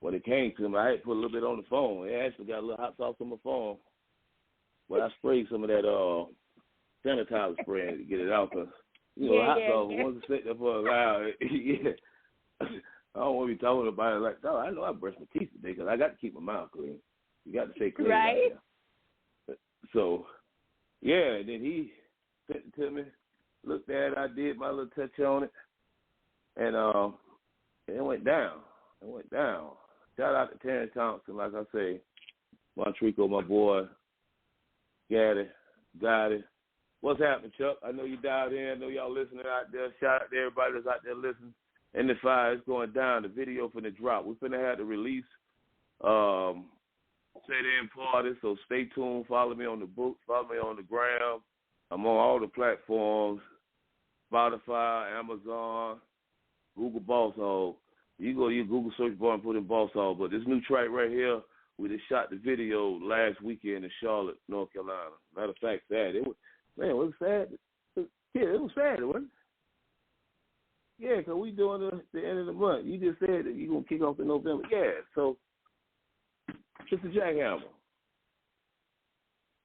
D: when it came to him, I had to put a little bit on the phone. I actually got a little hot sauce on my phone, but I sprayed some of that sanitizer spray to get it out, because, you know, hot sauce, once it's sitting there for a while, yeah. I don't want to be talking about it like, no, I know I brushed my teeth today, because I got to keep my mouth clean. You got to stay clean. Right. So, yeah, and then he sent it to me, looked at it, I did my little touch on it, and it went down. It went down. Shout out to Terrence Thompson, like I say, Montrico, my boy, Gaddy, What's happening, Chuck? I know you dialed in. I know y'all listening out there. Shout out to everybody that's out there listening. Endie Fiya is going down. The video for the drop. We're finna have the release. Say the in party, so stay tuned. Follow me on the books. Follow me on the gram. I'm on all the platforms: Spotify, Amazon, Google Boss Hog. You go to your Google search bar and put in Boss Hog. But this new track right here, we just shot the video last weekend in Charlotte, North Carolina. Matter of fact, sad. It was sad. Yeah, it was sad, wasn't it? Yeah, because we doing the end of the month. You just said that you're going to kick off in November. Yeah, so it's a jackhammer.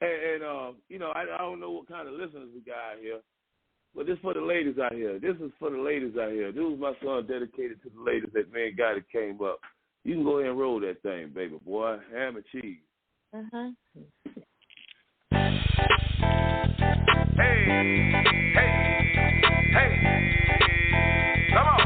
D: And you know, I don't know what kind of listeners we got out here, but this is for the ladies out here. This was my song dedicated to the ladies that man guy that came up. You can go ahead and roll that thing, baby boy. Ham and cheese.
E: Hey, come on.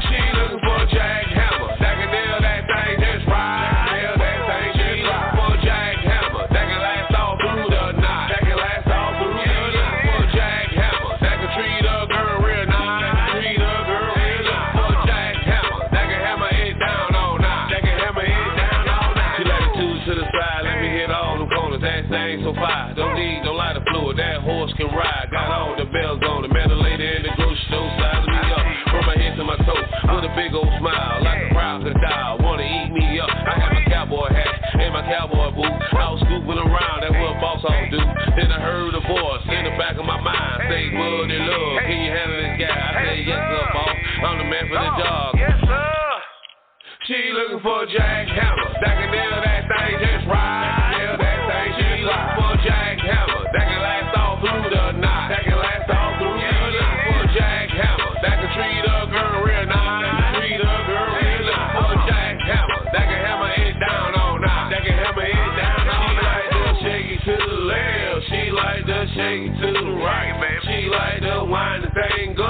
E: She looking for a jackhammer. That can nail that thing just right. Nail that thing just right. For a jackhammer. That can last all through the night. That can last all through the night. For a jackhammer. That can treat a girl real nice. Treat a girl real nice. For a jackhammer. heard a voice in the back of my mind say, Buddy Luv, can you handle this guy? I said, yes, sir, boss. I'm the man for the job. Yes, sir. She looking for a jackhammer that can nail that thing just right. Nail that thing just right. She looking for a jackhammer that can last all through the night. That can last all through the night. She looking for a jackhammer that can treat a girl real nice. Treat a girl real nice. She looking for a jackhammer that can hammer it down all night. That can hammer it down all night. She like to shake it to the left. She like to shake it to the right, baby. She like to wind the thing good.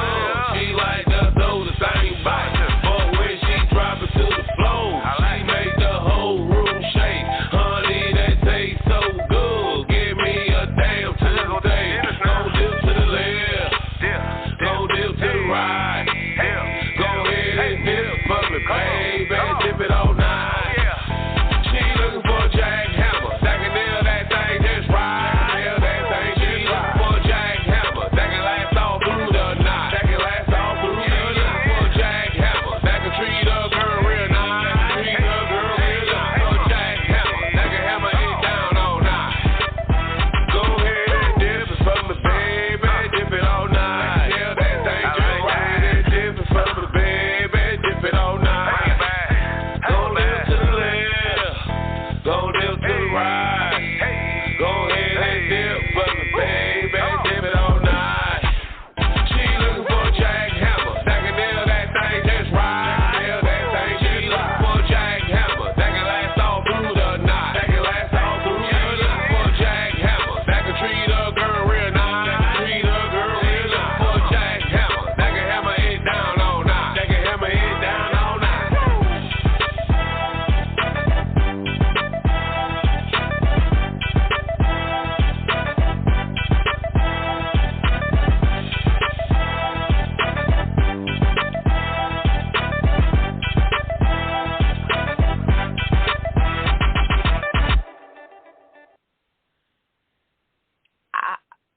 E: She like to throw the thing back. But when she drop it to the floor, she make the whole room shake. Honey, that tastes so good. Give me a damn Tuesday. Go dip to the left. Go dip to the right. Go ahead and dip for me, baby. Dip it all night. She looking for a jackhammer that can nail that thing just right. Nail that thing. She looking for a jackhammer that can last all through the night. That can last all through the night. She looking for a jackhammer that can treat a girl real nice. Treat a girl real nice. For a jackhammer that can hammer it down all night. Go ahead and dip it for me, baby. Dip it all night. Nail that thing just right. And dip it for me, baby. Dip it all night. Go dip to the left. Go dip to the right. Go ahead and dip for me, baby. Dip it all night. She looking for a jackhammer that can nail that thing just right. Nail that thing. She looking for a jackhammer that can last all through the night. That can last all through the night. She looking for a jackhammer that can treat a girl real nice. Treat a girl real nice. For a jackhammer that can hammer it down all night. That can hammer it down all night.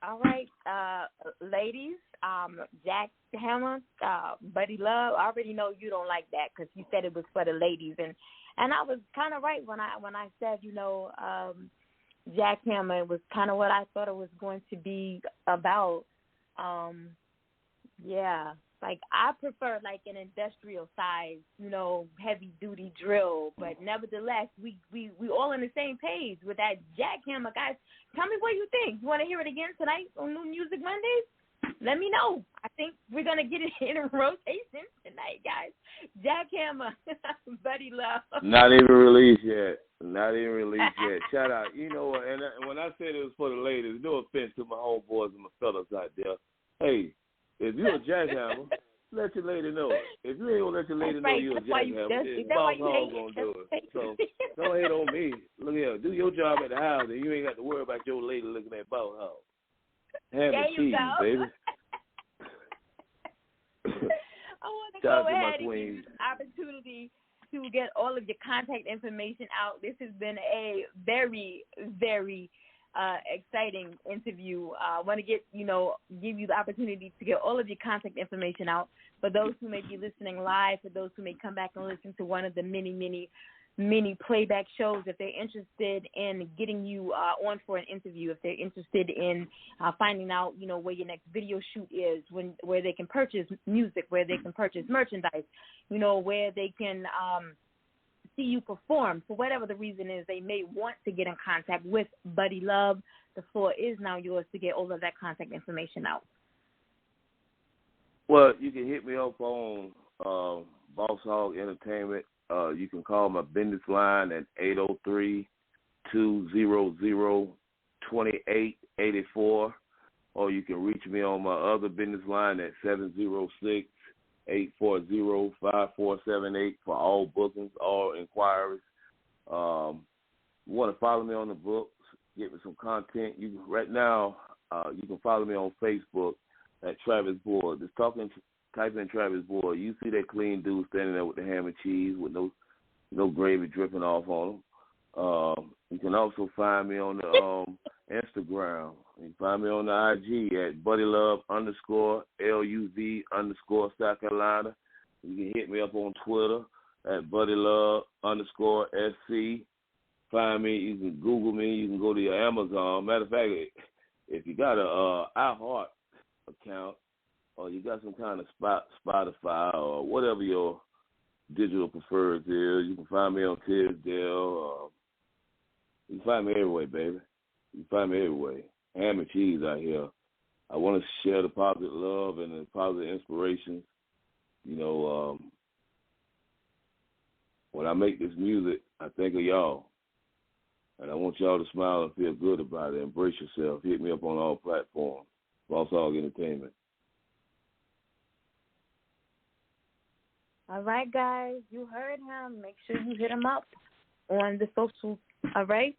C: All right, ladies, Jackhammer, Buddy Luv. I already know you don't like that because you said it was for the ladies, and I was kind of right when I said, Jackhammer was kind of what I thought it was going to be about. Yeah, like I prefer like an industrial size, heavy duty drill, but nevertheless, we all on the same page with that jackhammer, guys. Tell me what you think. You want to hear it again tonight on New Music Mondays? Let me know. I think we're gonna get it in rotation tonight, guys. Jackhammer, Buddy Luv.
D: Not even released yet. Shout out. You know what? And when I said it was for the ladies, no offense to my homeboys and my fellas out there. Hey, if you're a jackhammer, let your lady know it. If you ain't gonna let your lady know you're a jackhammer, then boss hog gonna do it. So don't hate on me. Look here, do your job at the house, and you ain't got to worry about your lady looking at boss hog. Have the cheese, baby.
C: I want to go ahead and give you this opportunity to get all of your contact information out. This has been a very, very exciting interview. I want to give you the opportunity to get all of your contact information out for those who may be listening live, for those who may come back and listen to one of the many playback shows. If they're interested in getting you on for an interview, if they're interested in finding out, where your next video shoot is, where they can purchase music, where they can purchase merchandise, where they can see you perform, for whatever the reason is, they may want to get in contact with Buddy Luv. The floor is now yours to get all of that contact information out.
D: Well, you can hit me up on Boss Hog Entertainment. You can call my business line at 803-200-2884, or you can reach me on my other business line at 706-840-5478 for all bookings, all inquiries. You want to follow me on the books, get me some content. Right now, you can follow me on Facebook at Travis Boyd. Just type in Travis Boyd. You see that clean dude standing there with the ham and cheese with no gravy dripping off on him. You can also find me on the Instagram. You can find me on the IG at BuddyLuv_LUV_South Carolina. You can hit me up on Twitter at BuddyLuv_SC. Find me. You can Google me. You can go to your Amazon. Matter of fact, if you got a iHeart account or you got some kind of Spotify or whatever your digital preferred is, you can find me on Tisdale. You can find me everywhere, baby. You can find me everywhere. Ham and cheese out here. I want to share the positive love and the positive inspiration. You know, when I make this music, I think of y'all. And I want y'all to smile and feel good about it. Embrace yourself. Hit me up on all platforms. Boss Hog Entertainment.
C: All right, guys. You heard him. Make sure you hit him up on the socials. All right?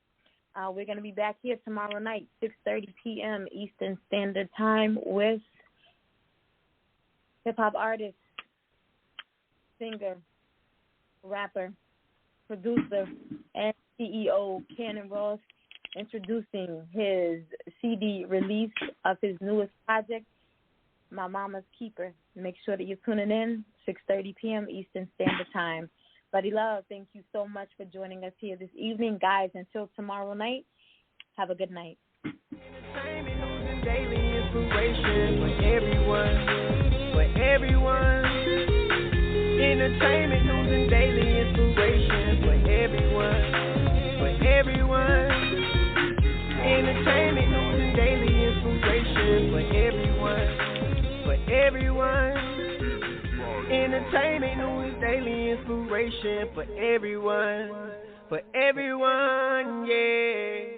C: We're going to be back here tomorrow night, 6:30 p.m. Eastern Standard Time with hip-hop artist, singer, rapper, producer, and CEO Cannon Ross, introducing his CD release of his newest project, My Mama's Keeper. Make sure that you're tuning in, 6:30 p.m. Eastern Standard Time. Buddy Luv, thank you so much for joining us here this evening. Guys, until tomorrow night, have a good night.
B: Entertainment, daily inspiration for everyone, for everyone. Entertainment, news, and daily inspiration for everyone, for everyone. Entertainment, news, and daily inspiration for everyone, for everyone. Entertainment, news, daily inspiration for everyone, yeah.